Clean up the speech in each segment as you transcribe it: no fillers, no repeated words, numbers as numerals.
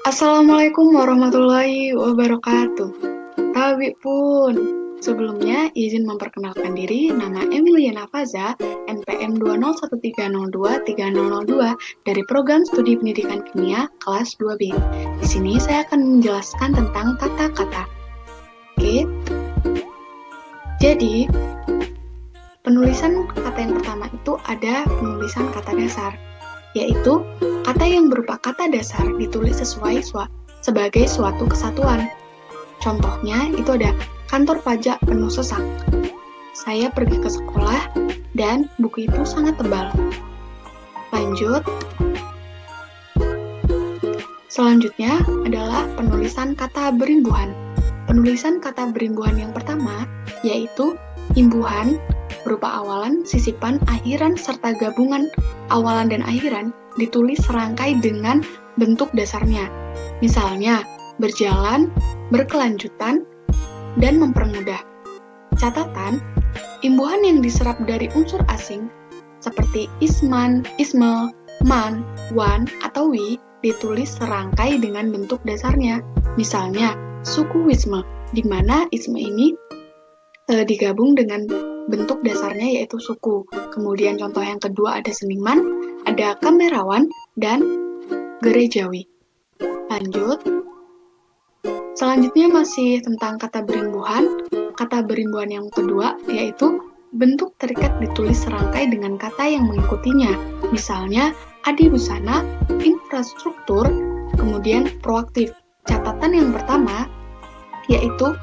Assalamualaikum warahmatullahi wabarakatuh. Tabi pun, sebelumnya izin memperkenalkan diri, nama Emilia Nafaza, NPM 20130230002 dari Program Studi Pendidikan Kimia kelas 2B. Di sini saya akan menjelaskan tentang kata-kata. Oke. Jadi, penulisan kata yang pertama itu ada penulisan kata dasar, yaitu kata yang berupa kata dasar ditulis sebagai suatu kesatuan. Contohnya itu ada kantor pajak penuh sesak. Saya pergi ke sekolah dan buku itu sangat tebal. Lanjut. Selanjutnya adalah penulisan kata berimbuhan. Penulisan kata berimbuhan yang pertama yaitu imbuhan berupa awalan, sisipan, akhiran, serta gabungan awalan dan akhiran ditulis serangkai dengan bentuk dasarnya. Misalnya, berjalan, berkelanjutan, dan mempermudah. Catatan, imbuhan yang diserap dari unsur asing seperti isman, ismel, man, wan, atau wi ditulis serangkai dengan bentuk dasarnya. Misalnya, suku wisme, di mana isme ini digabung dengan bentuk dasarnya yaitu suku. Kemudian contoh yang kedua ada seniman, ada kamerawan, dan gerejawi. Lanjut. Selanjutnya masih tentang kata berimbuhan. Kata berimbuhan yang kedua yaitu bentuk terikat ditulis serangkai dengan kata yang mengikutinya. Misalnya adibusana, infrastruktur, kemudian proaktif. Catatan yang pertama yaitu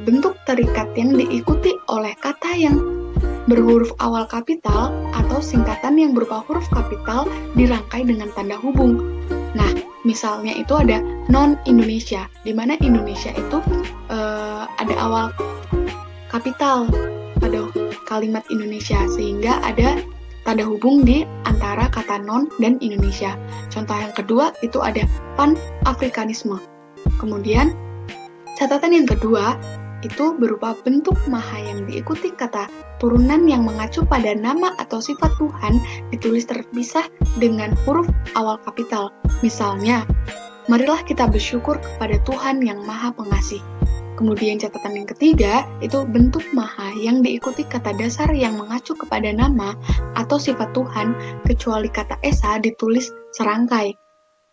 bentuk terikat yang diikuti oleh kata yang berhuruf awal kapital atau singkatan yang berupa huruf kapital dirangkai dengan tanda hubung. Nah, misalnya itu ada non-Indonesia, di mana Indonesia itu ada awal kapital pada kalimat Indonesia, sehingga ada tanda hubung di antara kata non dan Indonesia. Contoh yang kedua itu ada pan-afrikanisme. Kemudian, catatan yang kedua itu berupa bentuk maha yang diikuti kata turunan yang mengacu pada nama atau sifat Tuhan ditulis terpisah dengan huruf awal kapital. Misalnya, marilah kita bersyukur kepada Tuhan yang Maha Pengasih. Kemudian catatan yang ketiga itu bentuk maha yang diikuti kata dasar yang mengacu kepada nama atau sifat Tuhan kecuali kata esa ditulis serangkai.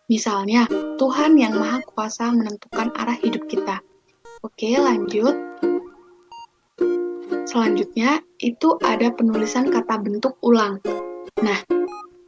Misalnya, Tuhan yang Maha Kuasa menentukan arah hidup kita. Oke, lanjut. Selanjutnya, itu ada penulisan kata bentuk ulang. Nah,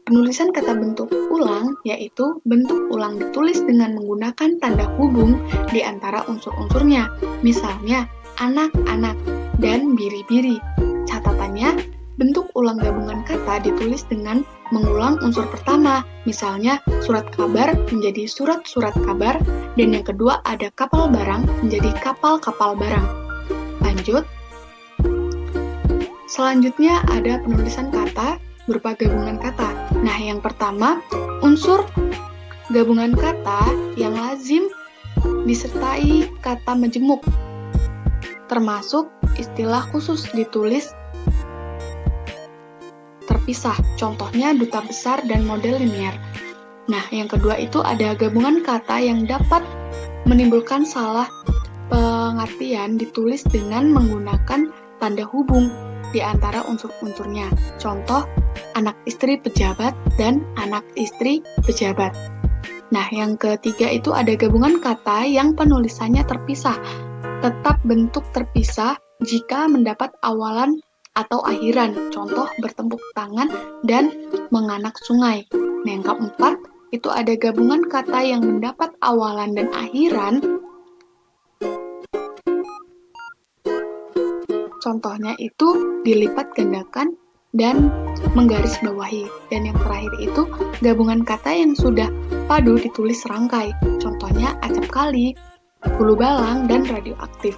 penulisan kata bentuk ulang yaitu bentuk ulang ditulis dengan menggunakan tanda hubung di antara unsur-unsurnya. Misalnya, anak-anak dan biri-biri. Catatannya, bentuk ulang gabungan kata ditulis dengan mengulang unsur pertama. Misalnya, surat kabar menjadi surat-surat kabar, dan yang kedua ada kapal barang menjadi kapal-kapal barang. Lanjut. Selanjutnya ada penulisan kata berupa gabungan kata. Nah, yang pertama, unsur gabungan kata yang lazim disertai kata majemuk, termasuk istilah khusus ditulis terpisah. Contohnya duta besar dan model linier. Nah, yang kedua itu ada gabungan kata yang dapat menimbulkan salah pengertian ditulis dengan menggunakan tanda hubung di antara unsur-unsurnya. Contoh, anak istri pejabat dan anak istri pejabat. Nah, yang ketiga itu ada gabungan kata yang penulisannya terpisah. Tetap bentuk terpisah jika mendapat awalan atau akhiran. Contoh, bertepuk tangan dan menganak sungai. Nah, yang keempat itu ada gabungan kata yang mendapat awalan dan akhiran. Contohnya itu dilipat gandakan dan menggaris bawahi. Dan yang terakhir itu gabungan kata yang sudah padu ditulis serangkai. Contohnya acap kali, hulu balang, dan radioaktif.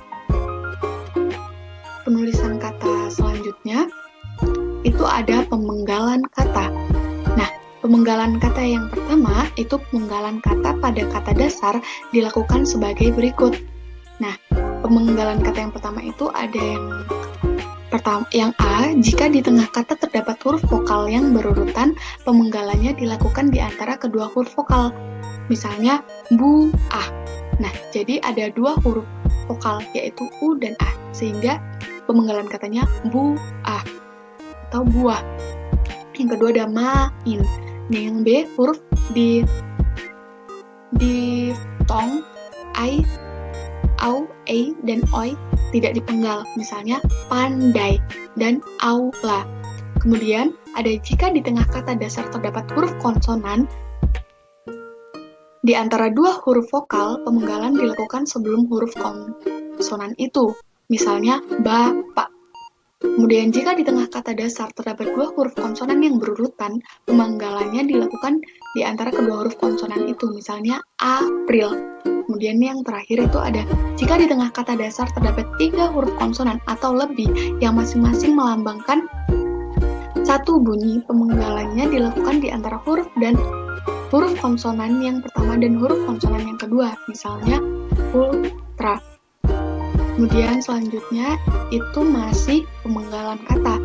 Penulisan kata selanjutnya itu ada pemenggalan kata. Nah, pemenggalan kata yang pertama itu pemenggalan kata pada kata dasar dilakukan sebagai berikut. Nah, pemenggalan kata yang pertama itu ada yang Yang A, jika di tengah kata terdapat huruf vokal yang berurutan, pemenggalannya dilakukan di antara kedua huruf vokal. Misalnya, bu-ah. Nah, jadi ada dua huruf vokal, yaitu U dan A, sehingga pemenggalan katanya bu-ah atau buah. Yang kedua ada main. Nah, yang B, huruf di tong, ai, au, ei, dan oi tidak dipenggal, misalnya pandai dan aula. Kemudian ada jika di tengah kata dasar terdapat huruf konsonan, di antara dua huruf vokal, pemenggalan dilakukan sebelum huruf konsonan itu, misalnya bapak. Kemudian jika di tengah kata dasar terdapat dua huruf konsonan yang berurutan, pemenggalannya dilakukan di antara kedua huruf konsonan itu, misalnya April. Kemudian yang terakhir itu ada jika di tengah kata dasar terdapat 3 huruf konsonan atau lebih yang masing-masing melambangkan satu bunyi, pemenggalannya dilakukan di antara huruf konsonan yang pertama dan huruf konsonan yang kedua, misalnya ultra. Kemudian selanjutnya itu masih pemenggalan kata.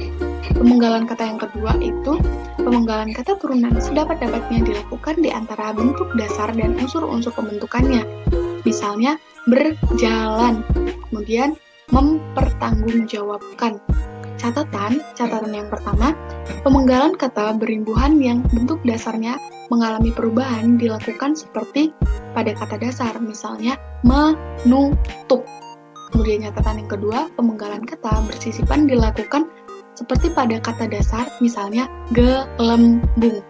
Pemenggalan kata yang kedua itu pemenggalan kata turunan sedapat-dapatnya dilakukan di antara bentuk dasar dan unsur-unsur pembentukannya. Misalnya berjalan, kemudian mempertanggungjawabkan. Catatan yang pertama, pemenggalan kata berimbuhan yang bentuk dasarnya mengalami perubahan dilakukan seperti pada kata dasar, misalnya menutup. Kemudian catatan yang kedua, pemenggalan kata bersisipan dilakukan seperti pada kata dasar, misalnya gelembung.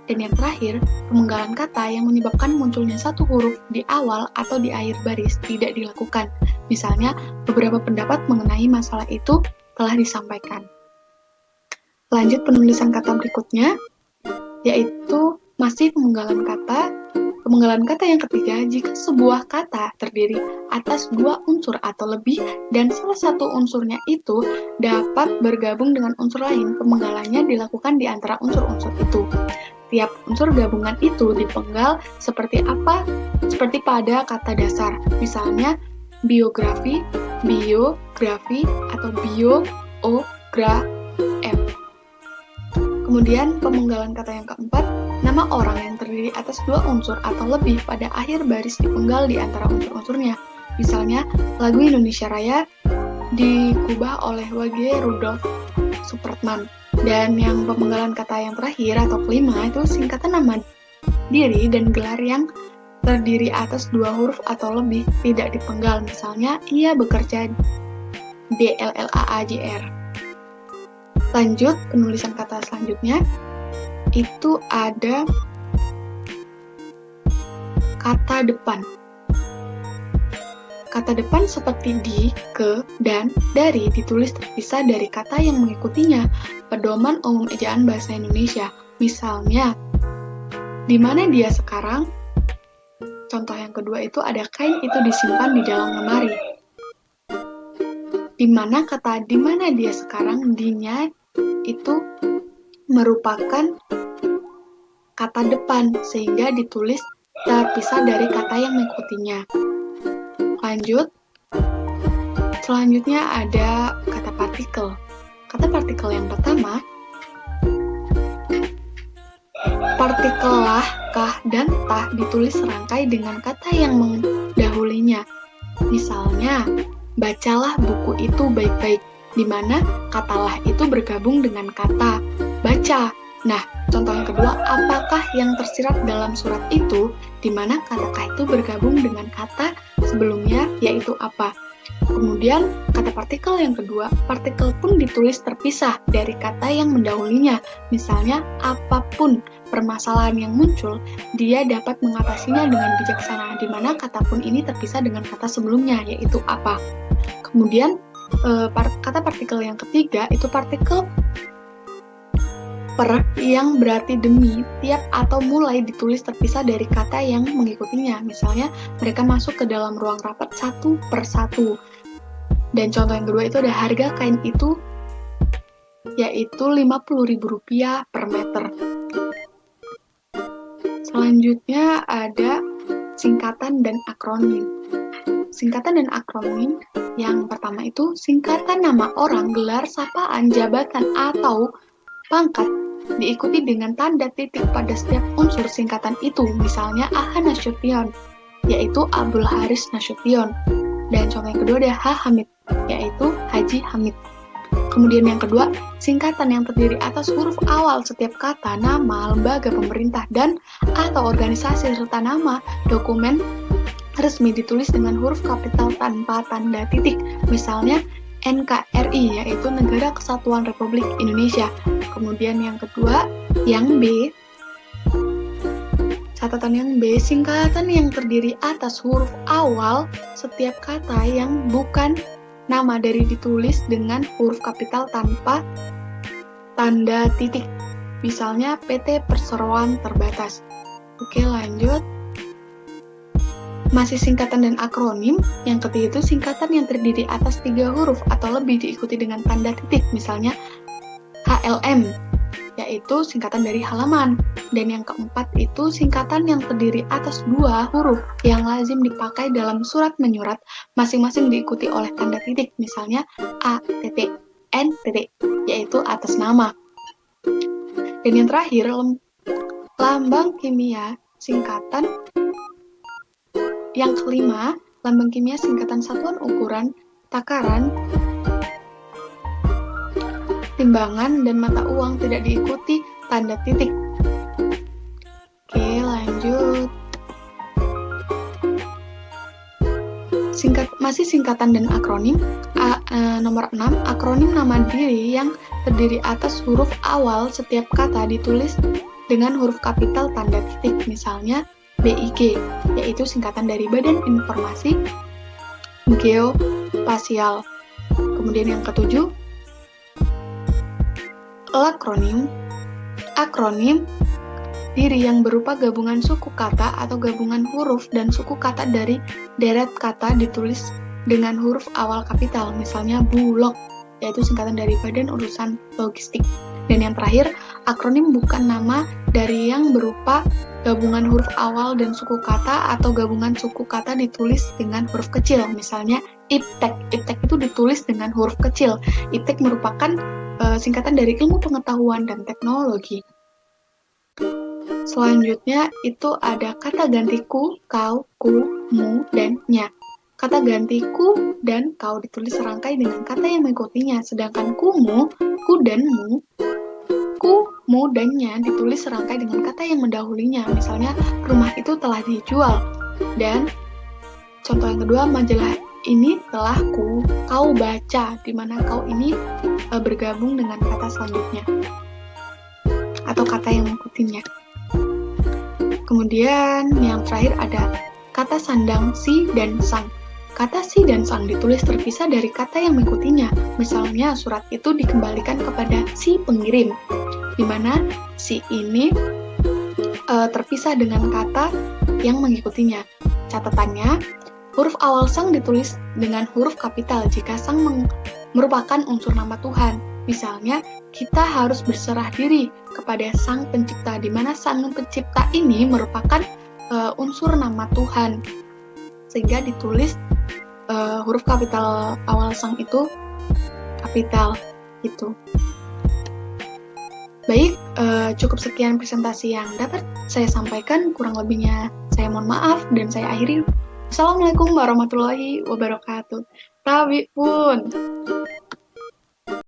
Dan yang terakhir, pemenggalan kata yang menyebabkan munculnya satu huruf di awal atau di akhir baris tidak dilakukan. Misalnya, beberapa pendapat mengenai masalah itu telah disampaikan. Lanjut penulisan kata berikutnya, yaitu masih pemenggalan kata. Pemenggalan kata yang ketiga, jika sebuah kata terdiri atas dua unsur atau lebih dan salah satu unsurnya itu dapat bergabung dengan unsur lain, pemenggalannya dilakukan di antara unsur-unsur itu. Tiap unsur gabungan itu dipenggal seperti apa? Seperti pada kata dasar, misalnya biografi, atau biografem. Kemudian pemenggalan kata yang keempat, nama orang yang terdiri atas dua unsur atau lebih pada akhir baris dipenggal di antara unsur-unsurnya. Misalnya, lagu Indonesia Raya dikubah oleh W.G. Rudolf Supratman. Dan yang pemenggalan kata yang terakhir atau kelima itu singkatan nama diri dan gelar yang terdiri atas dua huruf atau lebih tidak dipenggal. Misalnya, ia bekerja DLLAAJR. Lanjut, penulisan kata selanjutnya, itu ada kata depan. Kata depan seperti di, ke, dan dari ditulis terpisah dari kata yang mengikutinya. Pedoman umum ejaan bahasa Indonesia. Misalnya, di mana dia sekarang? Contoh yang kedua itu ada kain itu disimpan di dalam lemari. Di mana kata di mana dia sekarang, dinya itu merupakan kata depan sehingga ditulis terpisah dari kata yang mengikutinya. Lanjut, selanjutnya ada kata partikel. Kata partikel yang pertama, partikel lah, kah, dan tah ditulis serangkai dengan kata yang mendahulunya. Misalnya, bacalah buku itu baik-baik, di mana kata lah itu bergabung dengan kata baca. Nah, contoh yang kedua, apakah yang tersirat dalam surat itu, di mana kata kah itu bergabung dengan kata sebelumnya, yaitu apa. Kemudian, kata partikel yang kedua, partikel pun ditulis terpisah dari kata yang mendahulunya. Misalnya, apapun permasalahan yang muncul, dia dapat mengatasinya dengan bijaksana, di mana kata pun ini terpisah dengan kata sebelumnya, yaitu apa. Kemudian, kata partikel yang ketiga, itu partikel per yang berarti demi, tiap, atau mulai ditulis terpisah dari kata yang mengikutinya. Misalnya, mereka masuk ke dalam ruang rapat satu per satu. Dan contoh yang kedua itu ada harga kain itu, yaitu Rp50.000 per meter. Selanjutnya ada singkatan dan akronim. singkatan dan akronim. Yang pertama itu singkatan nama orang, gelar, sapaan, jabatan, atau pangkat diikuti dengan tanda titik pada setiap unsur singkatan itu. Misalnya AH Nasution, yaitu Abdul Haris Nasution. Dan contoh yang kedua ada H Hamid, yaitu Haji Hamid. Kemudian yang kedua, singkatan yang terdiri atas huruf awal setiap kata, nama, lembaga pemerintah, dan atau organisasi serta nama dokumen resmi ditulis dengan huruf kapital tanpa tanda titik. Misalnya NKRI, yaitu Negara Kesatuan Republik Indonesia. Kemudian yang kedua, yang B, catatan yang B, singkatan yang terdiri atas huruf awal setiap kata yang bukan nama dari ditulis dengan huruf kapital tanpa tanda titik. Misalnya PT Perseroan Terbatas. Oke, lanjut. Masih singkatan dan akronim. Yang ketiga itu singkatan yang terdiri atas 3 huruf atau lebih diikuti dengan tanda titik. Misalnya HLM, yaitu singkatan dari halaman. Dan yang keempat itu singkatan yang terdiri atas 2 huruf yang lazim dipakai dalam surat menyurat, masing-masing diikuti oleh tanda titik. Misalnya ATT, NTT, yaitu atas nama. Dan yang terakhir, lambang kimia singkatan. Yang kelima, lambang kimia singkatan satuan ukuran, takaran, timbangan, dan mata uang tidak diikuti tanda titik. Oke, lanjut. Masih singkatan dan akronim. Nomor 6, akronim nama diri yang terdiri atas huruf awal setiap kata ditulis dengan huruf kapital tanda titik. Misalnya BIG, yaitu singkatan dari Badan Informasi Geospasial. Kemudian yang ketujuh, lakronim. Akronim diri yang berupa gabungan suku kata atau gabungan huruf dan suku kata dari deret kata ditulis dengan huruf awal kapital. Misalnya Bulog, yaitu singkatan dari Badan Urusan Logistik. Dan yang terakhir, akronim bukan nama dari yang berupa gabungan huruf awal dan suku kata atau gabungan suku kata ditulis dengan huruf kecil. Misalnya IPTEK. IPTEK itu ditulis dengan huruf kecil. IPTEK merupakan singkatan dari Ilmu Pengetahuan dan Teknologi. Selanjutnya itu ada kata ganti ku, kau, ku, mu, dan nya. Kata ganti ku dan kau ditulis serangkai dengan kata yang mengikutinya, sedangkan kumu, ku dan mu, ku, mu, dan nya ditulis serangkai dengan kata yang mendahulinya. Misalnya, rumah itu telah dijual. Dan contoh yang kedua, majalah ini telah kau baca, di mana kau ini bergabung dengan kata selanjutnya atau kata yang mengikutinya. Kemudian yang terakhir ada kata sandang si dan sang. Kata si dan sang ditulis terpisah dari kata yang mengikutinya. Misalnya surat itu dikembalikan kepada si pengirim, di mana si ini terpisah dengan kata yang mengikutinya. Catatannya, huruf awal sang ditulis dengan huruf kapital jika sang merupakan unsur nama Tuhan. Misalnya, kita harus berserah diri kepada Sang Pencipta, di mana Sang Pencipta ini merupakan unsur nama Tuhan, sehingga ditulis huruf kapital awal sang itu kapital gitu. Baik, cukup sekian presentasi yang dapat saya sampaikan. Kurang lebihnya saya mohon maaf dan saya akhiri. Assalamualaikum warahmatullahi wabarakatuh. Tabi pun.